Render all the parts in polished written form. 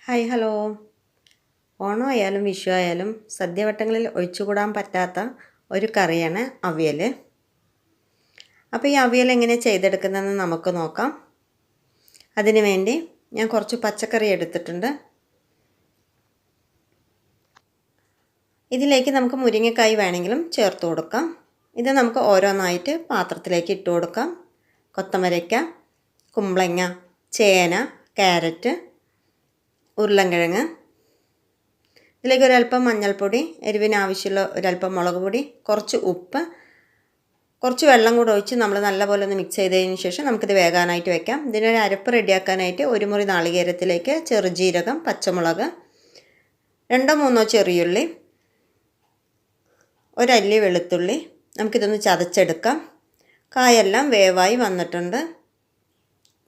Hi hello. ഓണമായാലും Vishu ആയാലും സദ്യവട്ടങ്ങളിൽ ഒഴിച്ചുകൂടാൻ പറ്റാത്ത ഒരു കറിയാണ് അവിയൽ. അപ്പോൾ ഈ അവിയൽ എങ്ങനെ ചെയ്തെടുക്കുന്നതെന്ന് നമുക്ക് നോക്കാം. അതിനു വേണ്ടി ഞാൻ കുറച്ച് പച്ചക്കറി എടുത്തിട്ടുണ്ട്. ഇതിലേക്ക് നമുക്ക് മുരിങ്ങക്കായ് വേണമെങ്കിലും ചേർത്ത് കൊടുക്കാം. ഇത് നമുക്ക് ഓരോന്നായിട്ട് പാത്രത്തിലേക്ക് ഇട്ട് കൊടുക്കാം. കൊത്തമരയ്ക്ക, കുമ്പളങ്ങ, ചേന, ക്യാരറ്റ്, ഉരുളൻകിഴങ്ങ്. ഇതിലേക്ക് ഒരല്പം മഞ്ഞൾപ്പൊടി, എരിവിന് ആവശ്യമുള്ള ഒരല്പം മുളക് പൊടി, കുറച്ച് ഉപ്പ്, കുറച്ച് വെള്ളം കൂടെ ഒഴിച്ച് നമ്മൾ നല്ലപോലെ ഒന്ന് മിക്സ് ചെയ്തതിന് ശേഷം നമുക്കിത് വേകാനായിട്ട് വെക്കാം. ഇതിനൊരു അരപ്പ് റെഡിയാക്കാനായിട്ട് ഒരു മുറി നാളികേരത്തിലേക്ക് ചെറുജീരകം, പച്ചമുളക്, 2-3 ചെറിയുള്ളി, ഒരല്ലി വെളുത്തുള്ളി, നമുക്കിതൊന്ന് ചതച്ചെടുക്കാം. കായെല്ലാം വേവായി വന്നിട്ടുണ്ട്.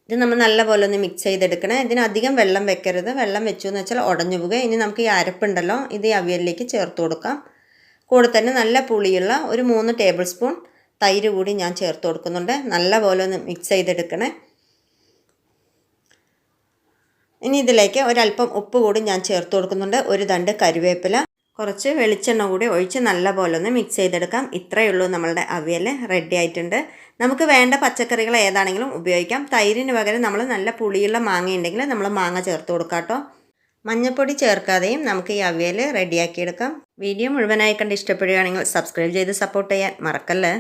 ഇത് നമ്മൾ നല്ലപോലെ ഒന്ന് മിക്സ് ചെയ്തെടുക്കണം. ഇതിനധികം വെള്ളം വെക്കരുത്. വെള്ളം വെച്ചു എന്ന് വെച്ചാൽ ഉടഞ്ഞു പോകുക. ഇനി നമുക്ക് ഈ അരപ്പുണ്ടല്ലോ ഇത് ഈ അവിയലിലേക്ക് ചേർത്ത് കൊടുക്കാം. കൂടെ തന്നെ നല്ല പുളിയുള്ള ഒരു 3 ടേബിൾ സ്പൂൺ തൈര് കൂടി ഞാൻ ചേർത്ത് കൊടുക്കുന്നുണ്ട്. നല്ലപോലെ ഒന്ന് മിക്സ് ചെയ്തെടുക്കണേ. ഇനി ഇതിലേക്ക് ഒരല്പം ഉപ്പ് കൂടി ഞാൻ ചേർത്ത് കൊടുക്കുന്നുണ്ട്. ഒരു തണ്ട് കറിവേപ്പില, കുറച്ച് വെളിച്ചെണ്ണ കൂടി ഒഴിച്ച് നല്ലപോലെ ഒന്ന് മിക്സ് ചെയ്തെടുക്കാം. ഇത്രയേ ഉള്ളൂ, നമ്മളുടെ അവിയൽ റെഡി ആയിട്ടുണ്ട്. നമുക്ക് വേണ്ട പച്ചക്കറികൾ ഏതാണെങ്കിലും ഉപയോഗിക്കാം. തൈരിന് പകരം നമ്മൾ നല്ല പുളിയുള്ള മാങ്ങ ഉണ്ടെങ്കിൽ നമ്മൾ മാങ്ങ ചേർത്ത് കൊടുക്കാം കേട്ടോ. മഞ്ഞൾപ്പൊടി ചേർക്കാതെയും നമുക്ക് ഈ അവിയൽ റെഡിയാക്കിയെടുക്കാം. വീഡിയോ മുഴുവനായി കണ്ട് ഇഷ്ടപ്പെടുകയാണെങ്കിൽ സബ്സ്ക്രൈബ് ചെയ്ത് സപ്പോർട്ട് ചെയ്യാൻ മറക്കല്ലേ.